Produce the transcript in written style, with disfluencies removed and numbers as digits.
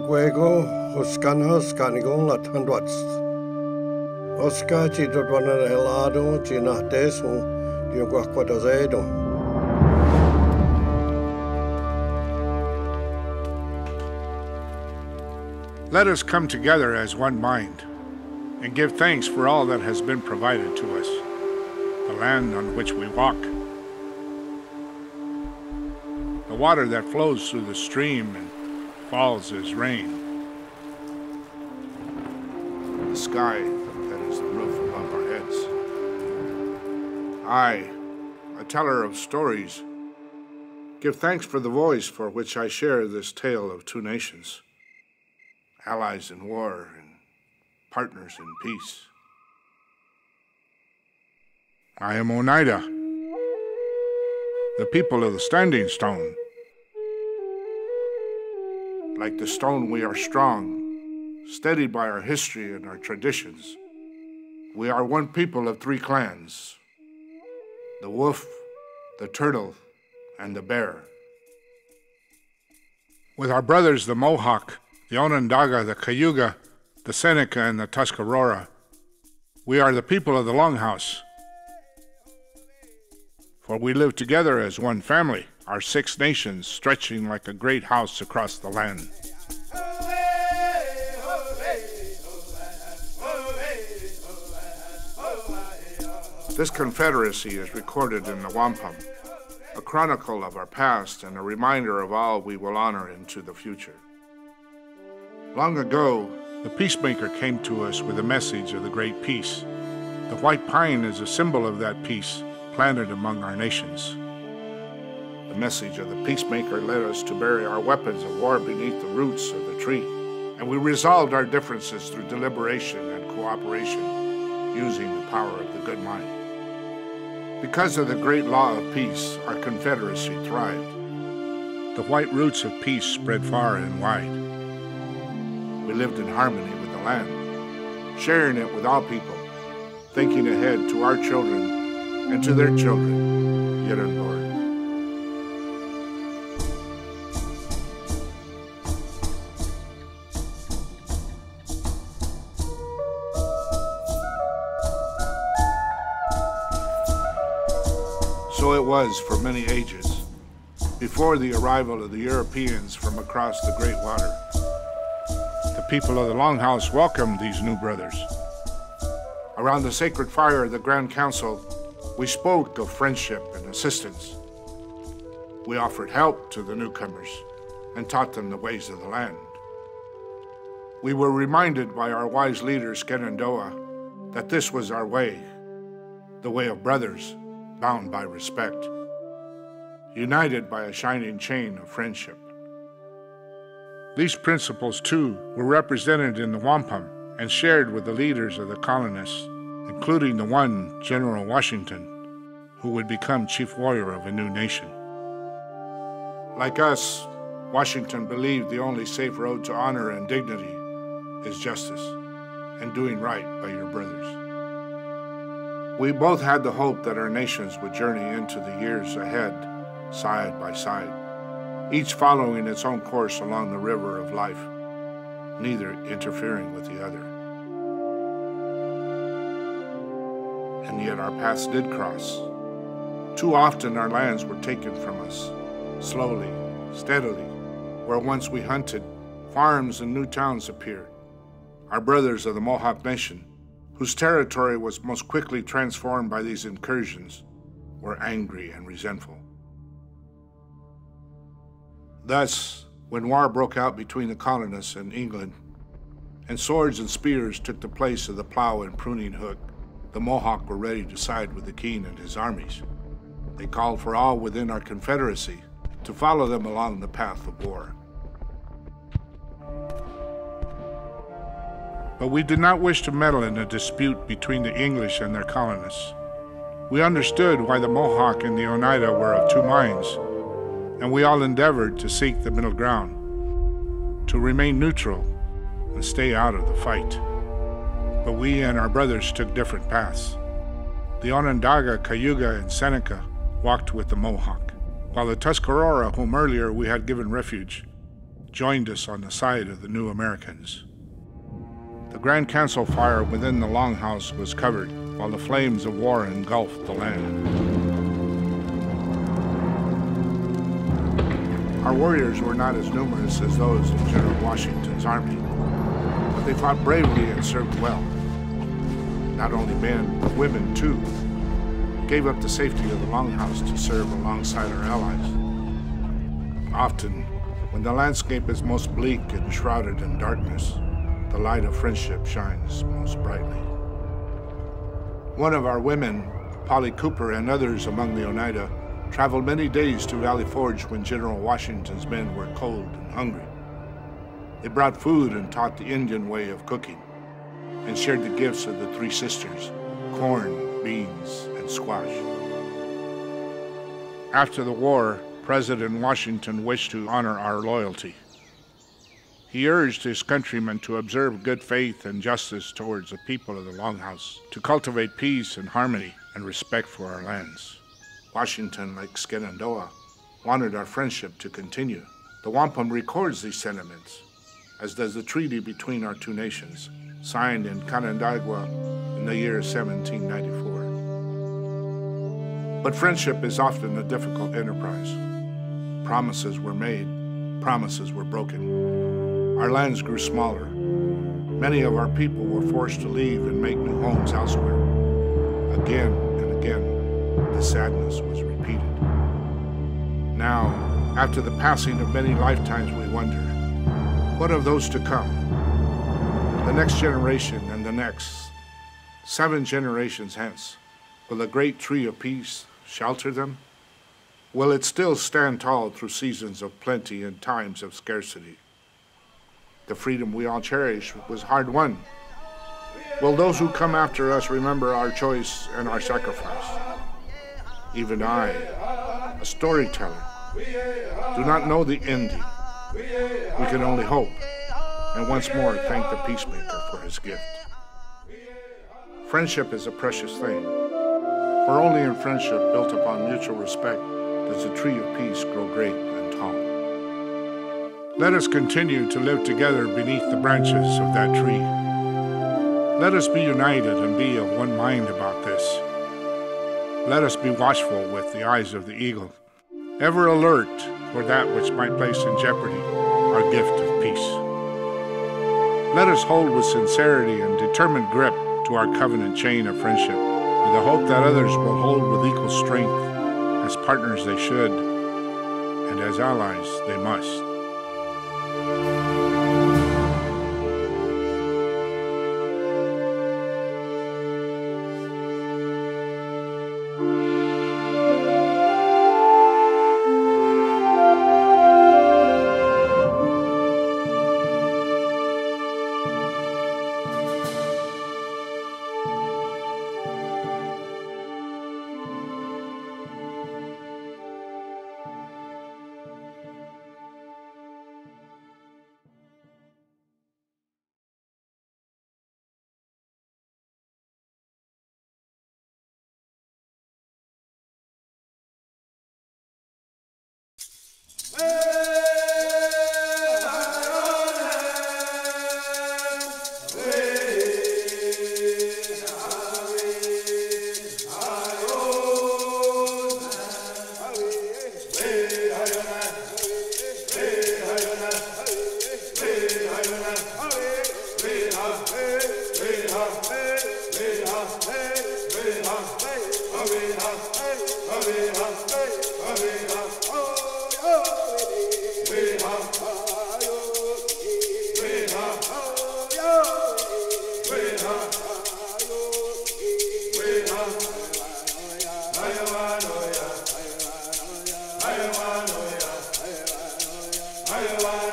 Guego, Hoscanas, Canigon, La Tandwats. Oscar Chidrona Helado, Gina Desu, Dioguaquadazedo. Let us come together as one mind and give thanks for all that has been provided to us, the land on which we walk, the water that flows through the stream and falls as rain, the sky that is the roof above our heads. I, a teller of stories, give thanks for the voice for which I share this tale of two nations, allies in war and partners in peace. I am Oneida, the people of the Standing Stone. Like the stone, we are strong, steadied by our history and our traditions. We are one people of three clans: the wolf, the turtle, and the bear. With our brothers, the Mohawk, the Onondaga, the Cayuga, the Seneca, and the Tuscarora, we are the people of the Longhouse. For we live together as one family, our 6 nations stretching like a great house across the land. This confederacy is recorded in the wampum, a chronicle of our past and a reminder of all we will honor into the future. Long ago, the peacemaker came to us with a message of the great peace. The white pine is a symbol of that peace planted among our nations. The message of the peacemaker led us to bury our weapons of war beneath the roots of the tree, and we resolved our differences through deliberation and cooperation, using the power of the good mind. Because of the great law of peace, our confederacy thrived. The white roots of peace spread far and wide. We lived in harmony with the land, sharing it with all people, thinking ahead to our children and to their children, yet unborn. So it was for many ages, before the arrival of the Europeans from across the great water. The people of the Longhouse welcomed these new brothers. Around the sacred fire of the Grand Council, we spoke of friendship and assistance. We offered help to the newcomers and taught them the ways of the land. We were reminded by our wise leader, Shenandoah, that this was our way, the way of brothers, bound by respect, united by a shining chain of friendship. These principles, too, were represented in the wampum and shared with the leaders of the colonists, including the one, General Washington, who would become chief warrior of a new nation. Like us, Washington believed the only safe road to honor and dignity is justice and doing right by your brothers. We both had the hope that our nations would journey into the years ahead, side by side, each following its own course along the river of life, neither interfering with the other. And yet our paths did cross. Too often our lands were taken from us, slowly, steadily. Where once we hunted, farms and new towns appeared. Our brothers of the Mohawk Nation, whose territory was most quickly transformed by these incursions, were angry and resentful. Thus, when war broke out between the colonists and England, and swords and spears took the place of the plow and pruning hook, the Mohawk were ready to side with the king and his armies. They called for all within our confederacy to follow them along the path of war. But we did not wish to meddle in a dispute between the English and their colonists. We understood why the Mohawk and the Oneida were of two minds, and we all endeavored to seek the middle ground, to remain neutral and stay out of the fight. But we and our brothers took different paths. The Onondaga, Cayuga, and Seneca walked with the Mohawk, while the Tuscarora, whom earlier we had given refuge, joined us on the side of the new Americans. The Grand Council fire within the Longhouse was covered, while the flames of war engulfed the land. Our warriors were not as numerous as those in General Washington's army, but they fought bravely and served well. Not only men, but women too, gave up the safety of the Longhouse to serve alongside our allies. Often, when the landscape is most bleak and shrouded in darkness, the light of friendship shines most brightly. One of our women, Polly Cooper, and others among the Oneida traveled many days to Valley Forge when General Washington's men were cold and hungry. They brought food and taught the Indian way of cooking, and shared the gifts of the three sisters, corn, beans, and squash. After the war, President Washington wished to honor our loyalty. He urged his countrymen to observe good faith and justice towards the people of the Longhouse, to cultivate peace and harmony and respect for our lands. Washington, like Shenandoah, wanted our friendship to continue. The wampum records these sentiments, as does the treaty between our two nations, signed in Canandaigua in the year 1794. But friendship is often a difficult enterprise. Promises were made, promises were broken. Our lands grew smaller. Many of our people were forced to leave and make new homes elsewhere. Again and again, the sadness was repeated. Now, after the passing of many lifetimes, we wonder, what of those to come? The next generation and the next, 7 generations hence, will the great tree of peace shelter them? Will it still stand tall through seasons of plenty and times of scarcity? The freedom we all cherish was hard won. Will those who come after us remember our choice and our sacrifice? Even I, a storyteller, do not know the ending. We can only hope, and once more thank the peacemaker for his gift. Friendship is a precious thing, for only in friendship built upon mutual respect does the tree of peace grow great and tall. Let us continue to live together beneath the branches of that tree. Let us be united and be of one mind about this. Let us be watchful with the eyes of the eagle, ever alert for that which might place in jeopardy our gift of peace. Let us hold with sincerity and determined grip to our covenant chain of friendship, with the hope that others will hold with equal strength. As partners they should, and as allies they must. Iowa.